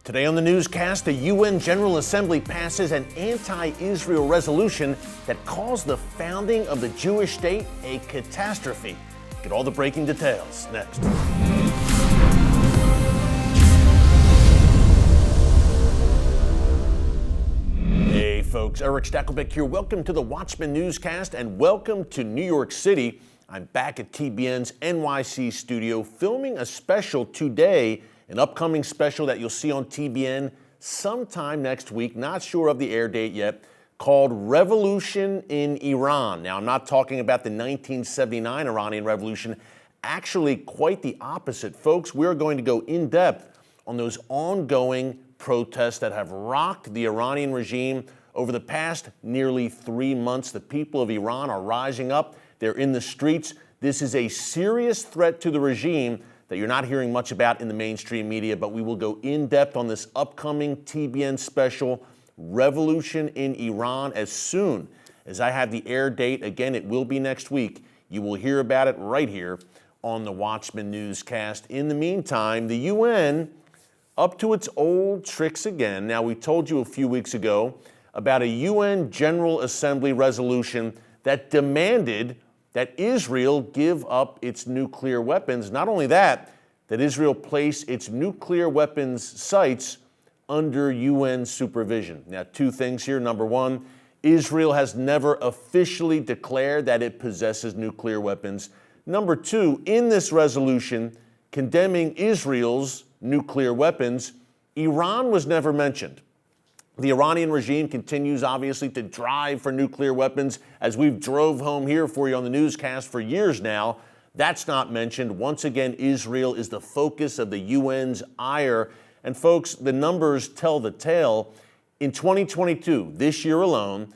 Today on the newscast, the UN General Assembly passes an anti-Israel resolution that calls the founding of the Jewish state a catastrophe. Get all the breaking details next. Hey folks, Erick Stakelbeck here. Welcome to the Watchman Newscast and welcome to New York City. I'm back at TBN's NYC studio filming a special today, an upcoming special that you'll see on TBN sometime next week, not sure of the air date yet, called Revolution in Iran. Now, I'm not talking about the 1979 Iranian Revolution, actually quite the opposite. Folks, we're going to go in depth on those ongoing protests that have rocked the Iranian regime over the past nearly 3 months. The people of Iran are rising up. They're in the streets. This is a serious threat to the regime that you're not hearing much about in the mainstream media, but we will go in depth on this upcoming TBN special, Revolution in Iran, as soon as I have the air date. Again, it will be next week. You will hear about it right here on the Watchman Newscast. In the meantime, the UN up to its old tricks again. Now, we told you a few weeks ago about a UN General Assembly resolution that demanded that Israel give up its nuclear weapons. Not only that Israel place its nuclear weapons sites under UN supervision. Now, two things here. Number one, Israel has never officially declared that it possesses nuclear weapons. Number two, in this resolution condemning Israel's nuclear weapons, Iran was never mentioned. The Iranian regime continues, obviously, to drive for nuclear weapons, as we've drove home here for you on the newscast for years now. That's not mentioned. Once again, Israel is the focus of the UN's ire. And folks, the numbers tell the tale. In 2022, this year alone,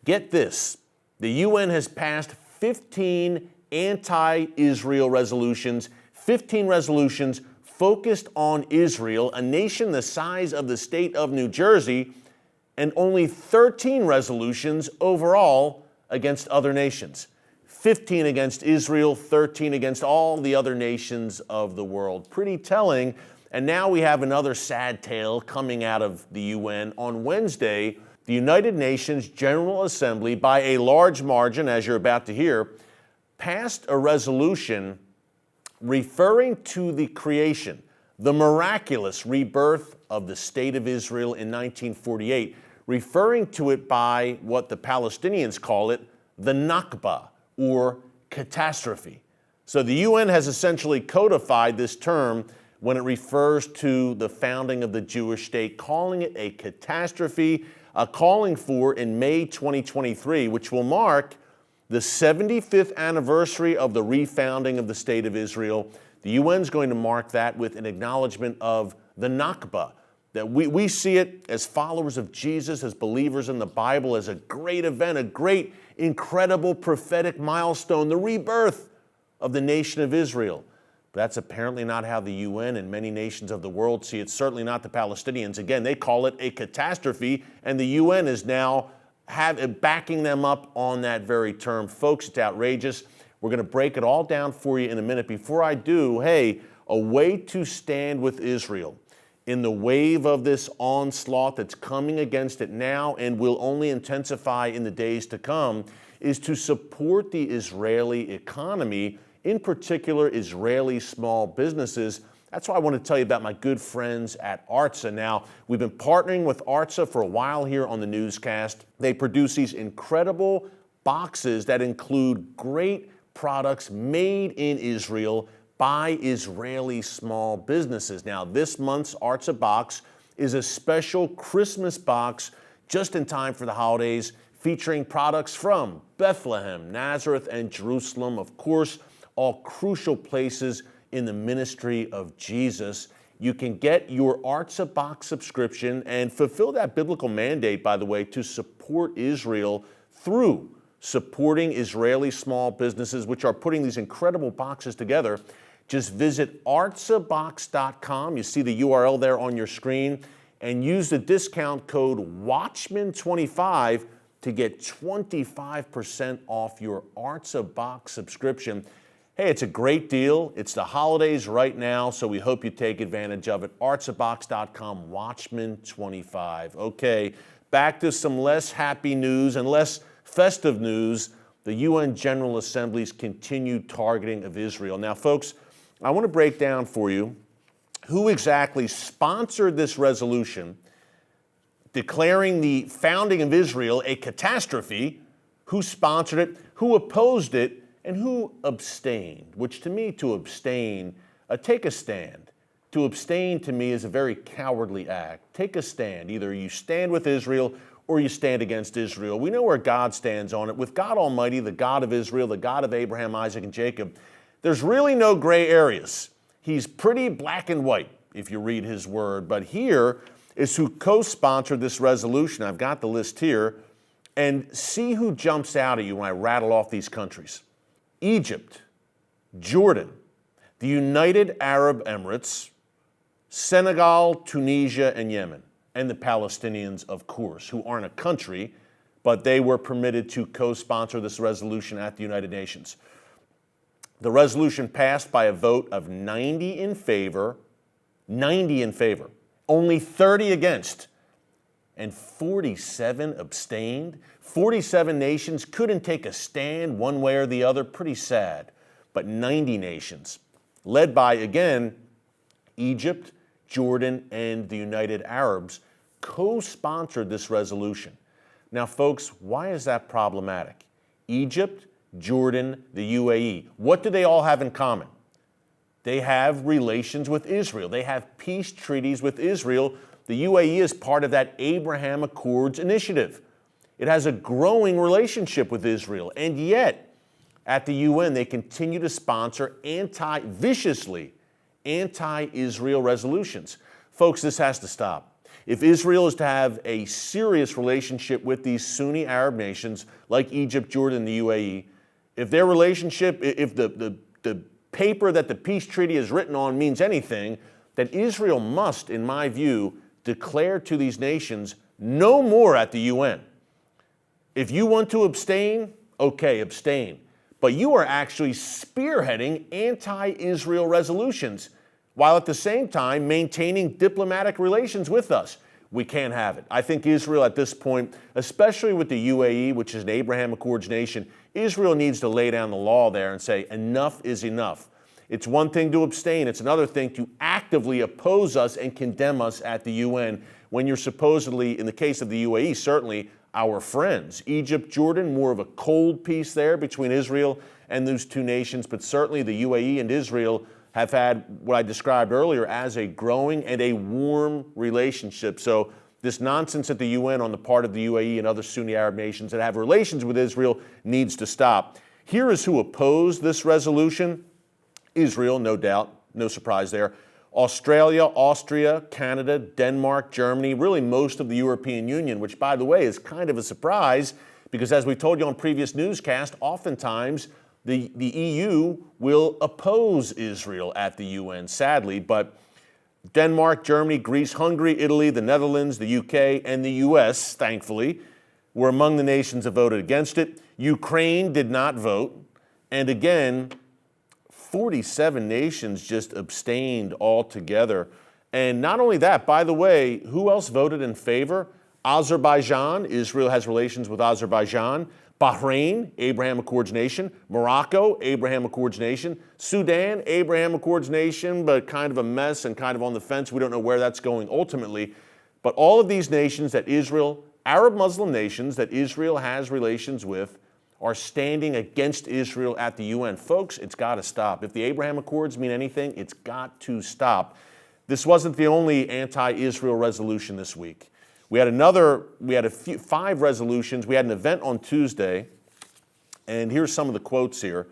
get this, the UN has passed 15 anti-Israel resolutions, 15 resolutions focused on Israel, a nation the size of the state of New Jersey, and only 13 resolutions overall against other nations. 15 against Israel, 13 against all the other nations of the world. Pretty telling. And now we have another sad tale coming out of the UN. On Wednesday, the United Nations General Assembly, by a large margin, as you're about to hear, passed a resolution referring to the creation, the miraculous rebirth of the State of Israel in 1948, referring to it by what the Palestinians call it, the Nakba, or catastrophe. So the UN has essentially codified this term when it refers to the founding of the Jewish state, calling it a catastrophe, calling for in May 2023, which will mark the 75th anniversary of the refounding of the State of Israel. The UN's going to mark that with an acknowledgement of the Nakba, that we see it as followers of Jesus, as believers in the Bible, as a great event, a great, incredible prophetic milestone, the rebirth of the nation of Israel. But that's apparently not how the UN and many nations of the world see it, certainly not the Palestinians. Again, they call it a catastrophe, and the UN is now backing them up on that very term. Folks, it's outrageous. We're going to break it all down for you in a minute. Before I do, hey, a way to stand with Israel in the wave of this onslaught that's coming against it now and will only intensify in the days to come is to support the Israeli economy, in particular Israeli small businesses. That's why I want to tell you about my good friends at ARTSA. Now, we've been partnering with ARTSA for a while here on the newscast. They produce these incredible boxes that include great products made in Israel by Israeli small businesses. Now, this month's ARTSA box is a special Christmas box just in time for the holidays, featuring products from Bethlehem, Nazareth, and Jerusalem, of course, all crucial places in the ministry of Jesus. You can get your ARTSA box subscription and fulfill that biblical mandate, by the way, to support Israel through supporting Israeli small businesses, which are putting these incredible boxes together. Just visit artsabox.com. You see the URL there on your screen, and use the discount code WATCHMAN25 to get 25% off your ARTSA box subscription. Hey, it's a great deal. It's the holidays right now, so we hope you take advantage of it. artsabox.com, Watchman 25. Okay, back to some less happy news and less festive news. The UN General Assembly's continued targeting of Israel. Now, folks, I want to break down for you who exactly sponsored this resolution declaring the founding of Israel a catastrophe, who sponsored it, who opposed it, and who abstained, which to me, to abstain, take a stand. To abstain to me is a very cowardly act. Take a stand. Either you stand with Israel or you stand against Israel. We know where God stands on it. With God Almighty, the God of Israel, the God of Abraham, Isaac, and Jacob, there's really no gray areas. He's pretty black and white if you read his word. But here is who co-sponsored this resolution. I've got the list here. And see who jumps out at you when I rattle off these countries. Egypt, Jordan, the United Arab Emirates, Senegal, Tunisia, and Yemen, and the Palestinians, of course, who aren't a country, but they were permitted to co-sponsor this resolution at the United Nations. The resolution passed by a vote of 90 in favor, only 30 against, and 47 abstained. 47 nations couldn't take a stand one way or the other. Pretty sad. But 90 nations, led by, again, Egypt, Jordan, and the United Arabs, co-sponsored this resolution. Now, folks, why is that problematic? Egypt, Jordan, the UAE, what do they all have in common? They have relations with Israel. They have peace treaties with Israel. The UAE is part of that Abraham Accords initiative. It has a growing relationship with Israel, and yet at the UN they continue to sponsor viciously anti-Israel resolutions. Folks, this has to stop. If Israel is to have a serious relationship with these Sunni Arab nations like Egypt, Jordan, and the UAE, if their relationship, if the paper that the peace treaty is written on means anything, then Israel must, in my view, declare to these nations no more at the UN. If you want to abstain, okay, abstain. But you are actually spearheading anti-Israel resolutions while at the same time maintaining diplomatic relations with us. We can't have it. I think Israel at this point, especially with the UAE, which is an Abraham Accords nation, Israel needs to lay down the law there and say enough is enough. It's one thing to abstain. It's another thing to actively oppose us and condemn us at the UN when you're supposedly, in the case of the UAE, certainly our friends. Egypt, Jordan, more of a cold peace there between Israel and those two nations, but certainly the UAE and Israel have had what I described earlier as a growing and a warm relationship. So this nonsense at the UN on the part of the UAE and other Sunni Arab nations that have relations with Israel needs to stop. Here is who opposed this resolution. Israel, no doubt, no surprise there. Australia, Austria, Canada, Denmark, Germany, really most of the European Union, which, by the way, is kind of a surprise because, as we told you on previous newscasts, oftentimes the EU will oppose Israel at the UN, sadly. But Denmark, Germany, Greece, Hungary, Italy, the Netherlands, the UK, and the US, thankfully, were among the nations that voted against it. Ukraine did not vote. And again, 47 nations just abstained altogether. And not only that, by the way, who else voted in favor? Azerbaijan. Israel has relations with Azerbaijan. Bahrain, Abraham Accords nation. Morocco, Abraham Accords nation. Sudan, Abraham Accords nation, but kind of a mess and kind of on the fence. We don't know where that's going ultimately. But all of these nations that Israel, Arab Muslim nations that Israel has relations with, are standing against Israel at the UN. Folks, it's got to stop. If the Abraham Accords mean anything, it's got to stop. This wasn't the only anti-Israel resolution this week. We had 5 resolutions. We had an event on Tuesday, and here's some of the quotes here.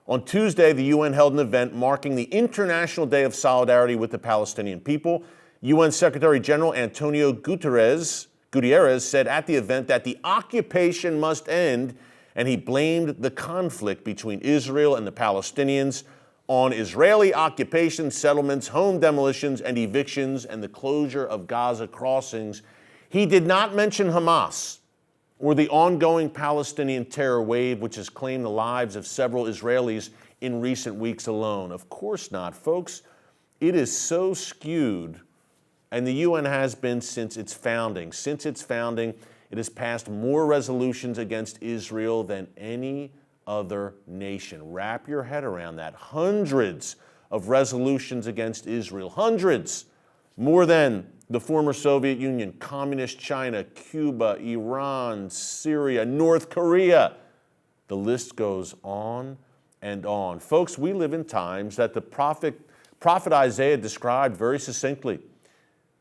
On Tuesday, the UN held an event marking the International Day of Solidarity with the Palestinian people. UN Secretary General Antonio Guterres said at the event that the occupation must end, and he blamed the conflict between Israel and the Palestinians on Israeli occupation, settlements, home demolitions, and evictions, and the closure of Gaza crossings. He did not mention Hamas or the ongoing Palestinian terror wave, which has claimed the lives of several Israelis in recent weeks alone. Of course not, folks. It is so skewed, and the UN has been since its founding. Since its founding, it has passed more resolutions against Israel than any other nation. Wrap your head around that. Hundreds of resolutions against Israel. Hundreds. More than the former Soviet Union, Communist China, Cuba, Iran, Syria, North Korea. The list goes on and on. Folks, we live in times that the prophet Isaiah described very succinctly.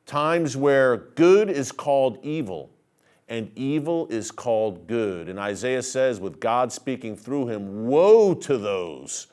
Times where good is called evil and evil is called good. And Isaiah says, with God speaking through him, woe to those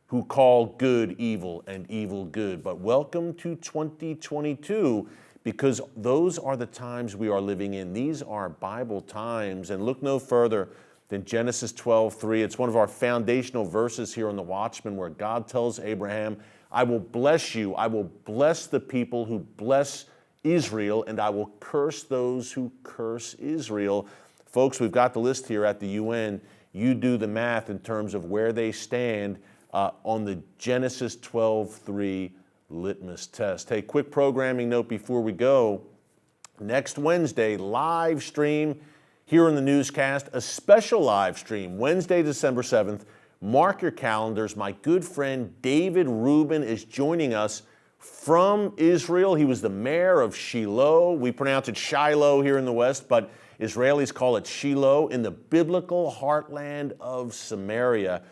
who call good evil and evil good. But welcome to 2022, because those are the times we are living in. These are Bible times. And look no further than Genesis 12:3. It's one of our foundational verses here on the Watchman, where God tells Abraham, I will bless you. I will bless the people who bless Israel, and I will curse those who curse Israel. Folks, we've got the list here at the UN. You do the math in terms of where they stand on the Genesis 12:3 litmus test. Hey, quick programming note before we go. Next Wednesday, live stream here in the newscast, a special live stream, Wednesday, December 7th. Mark your calendars. My good friend David Rubin is joining us from Israel. He was the mayor of Shiloh. We pronounce it Shiloh here in the West, but Israelis call it Shiloh, in the biblical heartland of Samaria.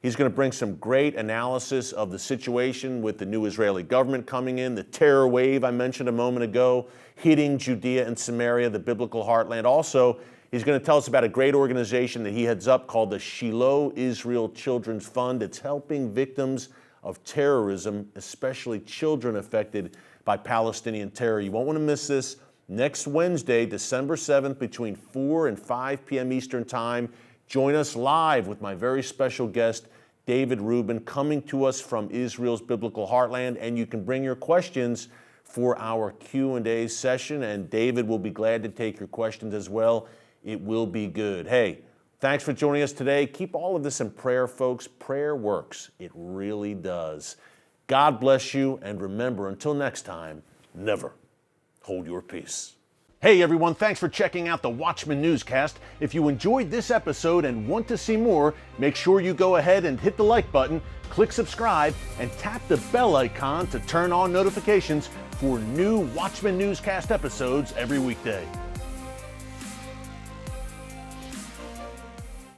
He's going to bring some great analysis of the situation with the new Israeli government coming in, the terror wave I mentioned a moment ago, hitting Judea and Samaria, the biblical heartland. Also, he's going to tell us about a great organization that he heads up called the Shiloh Israel Children's Fund. It's helping victims of terrorism, especially children affected by Palestinian terror. You won't want to miss this. Next Wednesday, December 7th, between 4 and 5 p.m. Eastern Time. Join us live with my very special guest, David Rubin, coming to us from Israel's biblical heartland. And you can bring your questions for our Q&A session, and David will be glad to take your questions as well. It will be good. Hey, thanks for joining us today. Keep all of this in prayer, folks. Prayer works. It really does. God bless you, and remember, until next time, never hold your peace. Hey everyone, thanks for checking out the Watchman Newscast. If you enjoyed this episode and want to see more, make sure you go ahead and hit the like button, click subscribe, and tap the bell icon to turn on notifications for new Watchman Newscast episodes every weekday.